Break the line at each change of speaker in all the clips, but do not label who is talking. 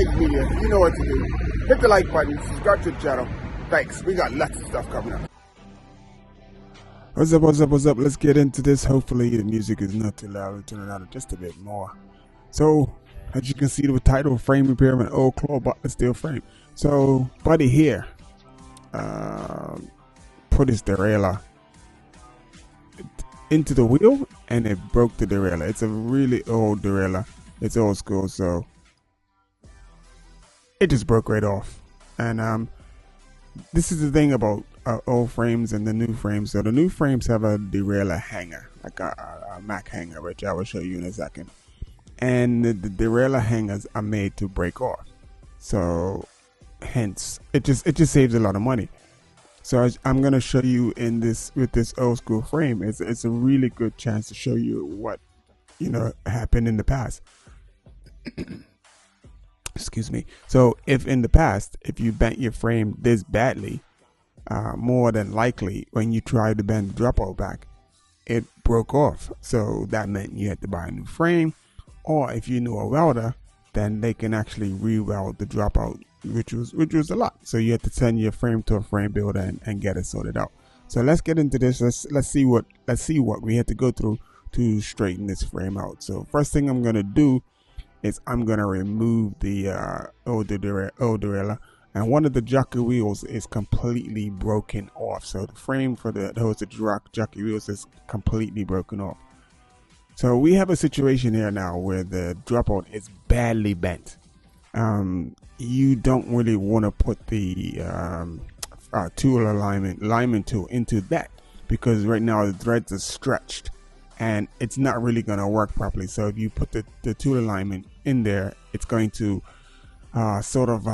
Resurrecting Media. You know what to do. Hit the like button, subscribe to the channel. Thanks. We got lots of stuff coming up.
What's up, what's up, what's up? Let's get into this. Hopefully the music is not too loud. We'll turn it out just a bit more. So, as you can see, the title, Frame Repairman, Old Claw Butler Steel Frame. So, buddy here put his derailleur into the wheel and it broke the derailleur. It's a really old derailleur. It's old school, so it just broke right off. And this is the thing about old frames and the new frames. So the new frames have a derailleur hanger, like a Mac hanger, which I will show you in a second. And the derailleur hangers are made to break off. So hence it just saves a lot of money. So I'm gonna show you in this with this old school frame. It's a really good chance to show you what happened in the past. Excuse me. So if in the past, if you bent your frame this badly, more than likely when you tried to bend the dropout back, it broke off. So that meant you had to buy a new frame, or if you knew a welder, then they can actually re-weld the dropout, which was a lot. So you had to send your frame to a frame builder and get it sorted out. So let's get into this. Let's see what we had to go through to straighten this frame out. So first thing I'm gonna do is I'm gonna remove the old derailleur, and one of the jockey wheels is completely broken off. So the frame for the jockey wheels is completely broken off. So we have a situation here now where the dropout is badly bent. You don't really want to put the tool alignment tool into that, because right now the threads are stretched and it's not really going to work properly. So if you put the tool alignment in there, it's going to sort of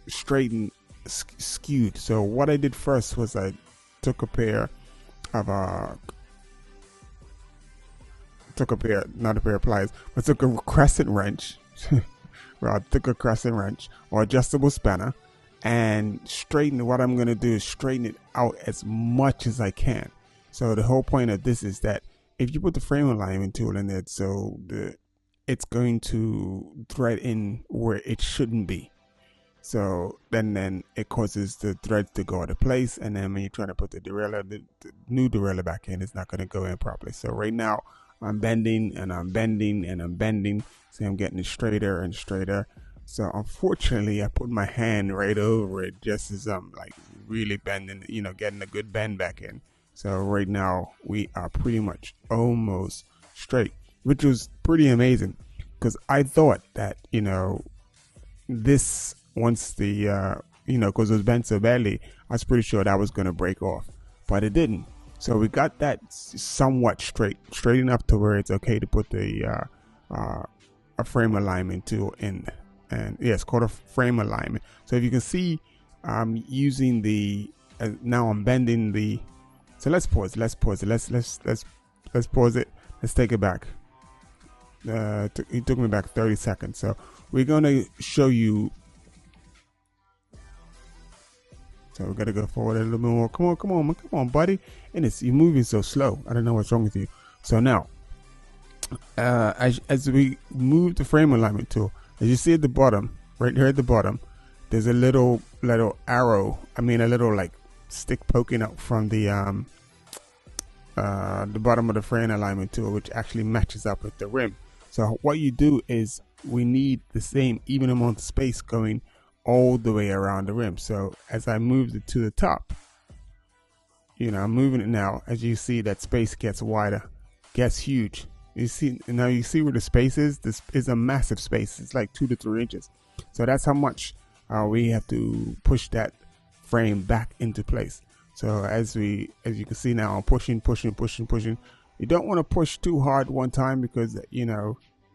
straighten skewed. So what I did first was I took a pair of not a pair of pliers, but took a crescent wrench. Well, I took a crescent wrench or adjustable spanner and straighten. What I'm going to do is straighten it out as much as I can. So the whole point of this is that if you put the frame alignment tool in there, so it's going to thread in where it shouldn't be. So then it causes the threads to go out of place, and then when you're trying to put the new derailleur back in, it's not going to go in properly. So right now I'm bending and I'm bending and I'm bending. See, I'm getting it straighter and straighter. So unfortunately, I put my hand right over it just as I'm like really bending, getting a good bend back in. So right now we are pretty much almost straight, which was pretty amazing, because I thought that, this, once the, because it was bent so badly, I was pretty sure that was going to break off, but it didn't. So we got that somewhat straight enough to where it's okay to put the a frame alignment tool in. And yeah, it's called a frame alignment. So if you can see, I'm using the now I'm bending the. So let's pause it. Let's pause it. Let's pause it. Let's take it back. It took me back 30 seconds. So we're gonna show you. So we gotta go forward a little bit more. Come on, buddy. And you're moving so slow. I don't know what's wrong with you. So now, as we move the frame alignment tool, as you see at the bottom, right here at the bottom, there's a little arrow. I mean, a little like stick poking out from the bottom of the frame alignment tool, which actually matches up with the rim. So what you do is we need the same even amount of space going all the way around the rim. So as I move it to the top, I'm moving it now. As you see, that space gets wider, gets huge. You see where the space is. This is a massive space. It's like 2 to 3 inches. So that's how much we have to push that frame back into place. So as you can see now, I'm pushing. You don't want to push too hard one time, because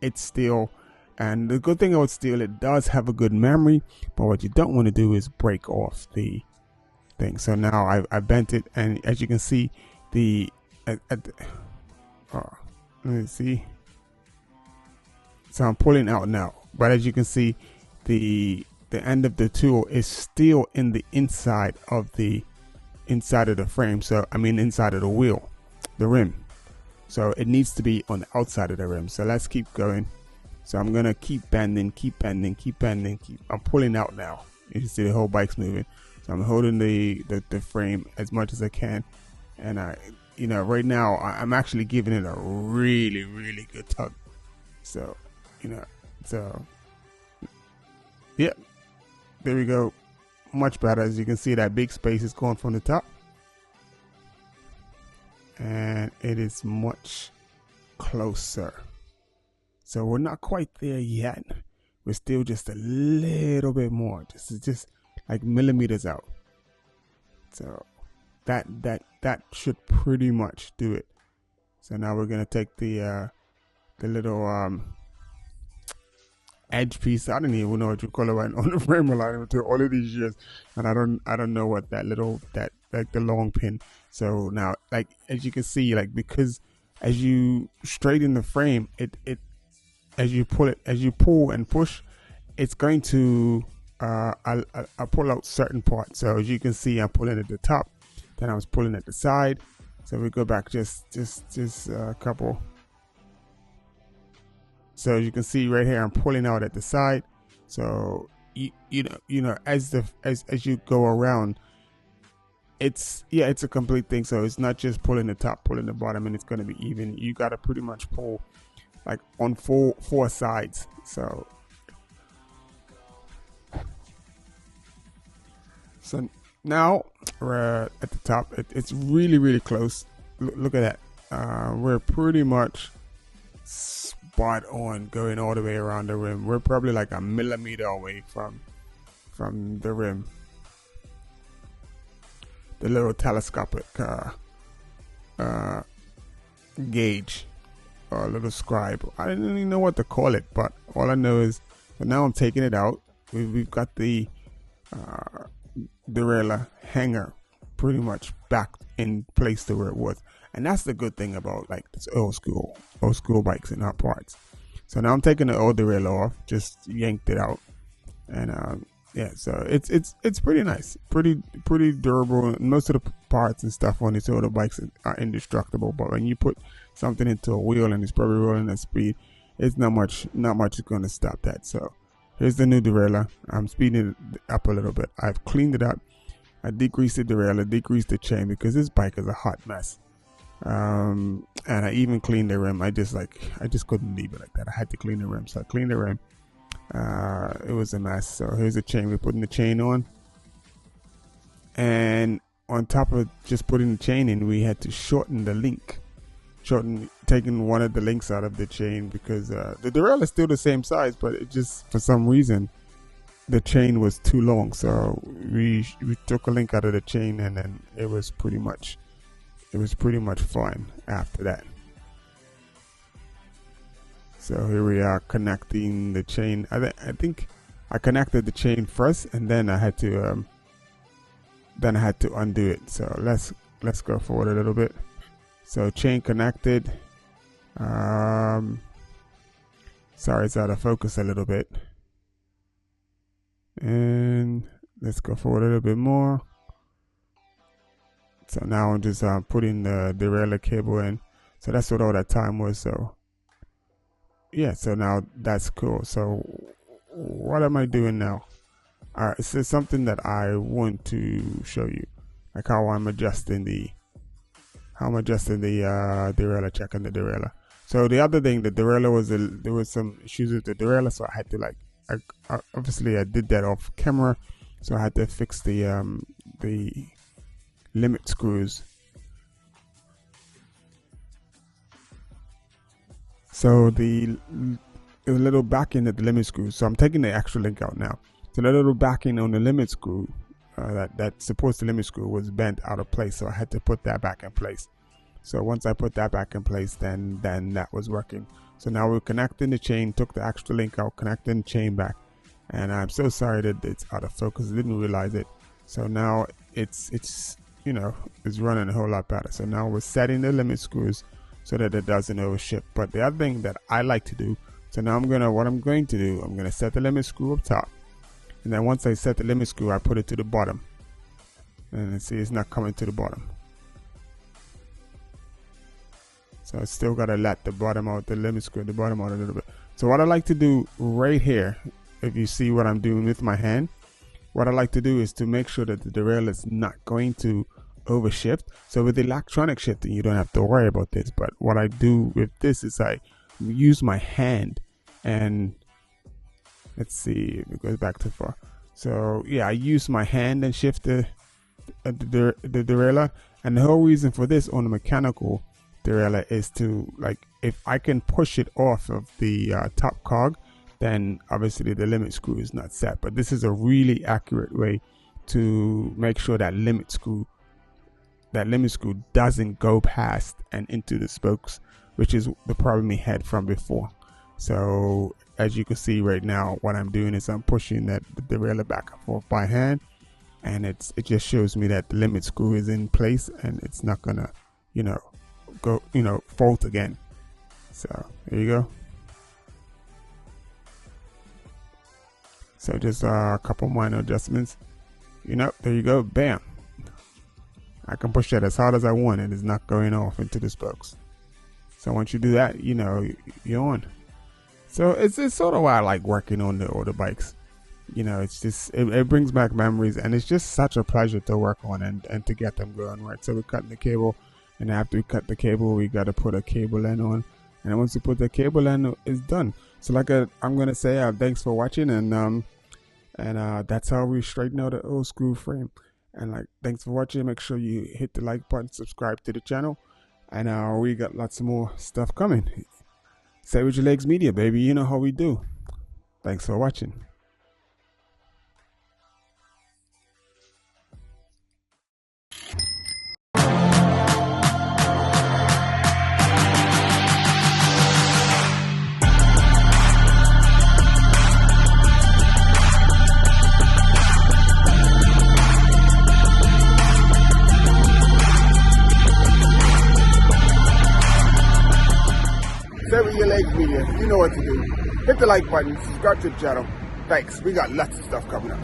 it's steel. And the good thing about steel, it does have a good memory, but what you don't want to do is break off the thing. So now I bent it, and as you can see, let me see. So I'm pulling out now, but as you can see, the end of the tool is still in the inside of the frame. So I mean inside of the wheel, the rim. So it needs to be on the outside of the rim. So let's keep going. So I'm gonna keep bending, I'm pulling out now. You can see the whole bike's moving. So I'm holding the frame as much as I can. And right now I'm actually giving it a really, really good tug. So, yeah, there we go. Much better. As you can see, that big space is going from the top. And it is much closer. So we're not quite there yet. We're still just a little bit more, just like millimeters out. So that should pretty much do it. So now we're gonna take the little edge piece. I don't even know what you call it right on the frame alignment to all of these years, and I don't know what that like the long pin. So now, like, as you can see, like, because as you straighten the frame, it as you pull and push, it's going to I pull out certain parts. So as you can see, I'm pulling at the top, then I was pulling at the side. So we go back just a couple. So as you can see right here, I'm pulling out at the side. So you know as you go around, it's a complete thing. So it's not just pulling the top, pulling the bottom, and it's going to be even. You got to pretty much pull like on four sides. So now we're at the top. It's really close. Look at that. We're pretty much spot on, going all the way around the rim. We're probably like a millimeter away from the rim. The little telescopic gauge, or a little scribe. I didn't even know what to call it, but all I know is, but now I'm taking it out. We've got the derailleur hanger pretty much back in place to where it was, and that's the good thing about like this old school bikes and hot parts. So now I'm taking the old derailleur off, just yanked it out, and yeah, so it's pretty nice, pretty durable. Most of the parts and stuff on these older bikes are indestructible, but when you put something into a wheel and it's probably rolling at speed, it's not much is going to stop that. So here's the new derailleur. I'm speeding it up a little bit. I've cleaned it up. I decreased the derailleur, decreased the chain, because this bike is a hot mess. And I even cleaned the rim. I just couldn't leave it like that. I had to clean the rim, so I cleaned the rim. It was a mess. So here's the chain. We're putting the chain on, and on top of just putting the chain in, we had to shorten the link. Taking one of the links out of the chain, because the derailleur is still the same size, but it just, for some reason, the chain was too long. So we took a link out of the chain, and then it was pretty much fine after that. So here we are connecting the chain. I think I connected the chain first, and then I had to undo it. So let's go forward a little bit. So chain connected. Sorry, it's out of focus a little bit. And let's go forward a little bit more. So now I'm just putting the derailleur cable in. So that's what all that time was. So yeah, so now that's cool. So what am I doing now? Alright, this is something that I want to show you, like how I'm adjusting the derailleur, checking the derailleur. So the other thing, the derailleur there was some issues with the derailleur, so I had to obviously I did that off camera, so I had to fix the limit screws. So the little backing at the limit screw. So I'm taking the extra link out now. So the little backing on the limit screw that supports the limit screw was bent out of place. So I had to put that back in place. So once I put that back in place, then that was working. So now we're connecting the chain. Took the extra link out, connecting the chain back. And I'm so sorry that it's out of focus. I didn't realize it. So now it's running a whole lot better. So now we're setting the limit screws so that it doesn't overship. But the other thing that I like to do, so now I'm going to set the limit screw up top, and then once I set the limit screw, I put it to the bottom, and see it's not coming to the bottom. So I still gotta let the bottom out, the limit screw at the bottom out a little bit. So what I like to do right here, if you see what I'm doing with my hand, what I like to do is to make sure that the derailleur is not going to overshift. So with electronic shifting, you don't have to worry about this. But what I do with this is I use my hand, and let's see if it goes back too far. So yeah, I use my hand and shift the derailleur. And the whole reason for this on the mechanical derailleur is to, like, if I can push it off of the top cog, then obviously the limit screw is not set. But this is a really accurate way to make sure that limit screw doesn't go past and into the spokes, which is the problem we had from before. So as you can see right now, what I'm doing is I'm pushing the derailleur back and forth by hand, and it just shows me that the limit screw is in place and it's not gonna, go, fault again. So there you go. So just a couple minor adjustments, there you go, bam. I can push that as hard as I want and it's not going off into the spokes. So once you do that, you're on. So it's sort of why I like working on the bikes. It's just, it brings back memories, and it's just such a pleasure to work on and to get them going right. So we're cutting the cable, and after we cut the cable, we got to put a cable end on. And once we put the cable end, it's done. So I'm going to say thanks for watching, and that's how we straighten out the old screw frame. And thanks for watching. Make sure you hit the like button, subscribe to the channel, and we got lots of more stuff coming. Say with your legs media, baby. You know how we do. Thanks for watching.
Say with your legs media. You know what to do. Hit the like button, subscribe to the channel. Thanks. We got lots of stuff coming up.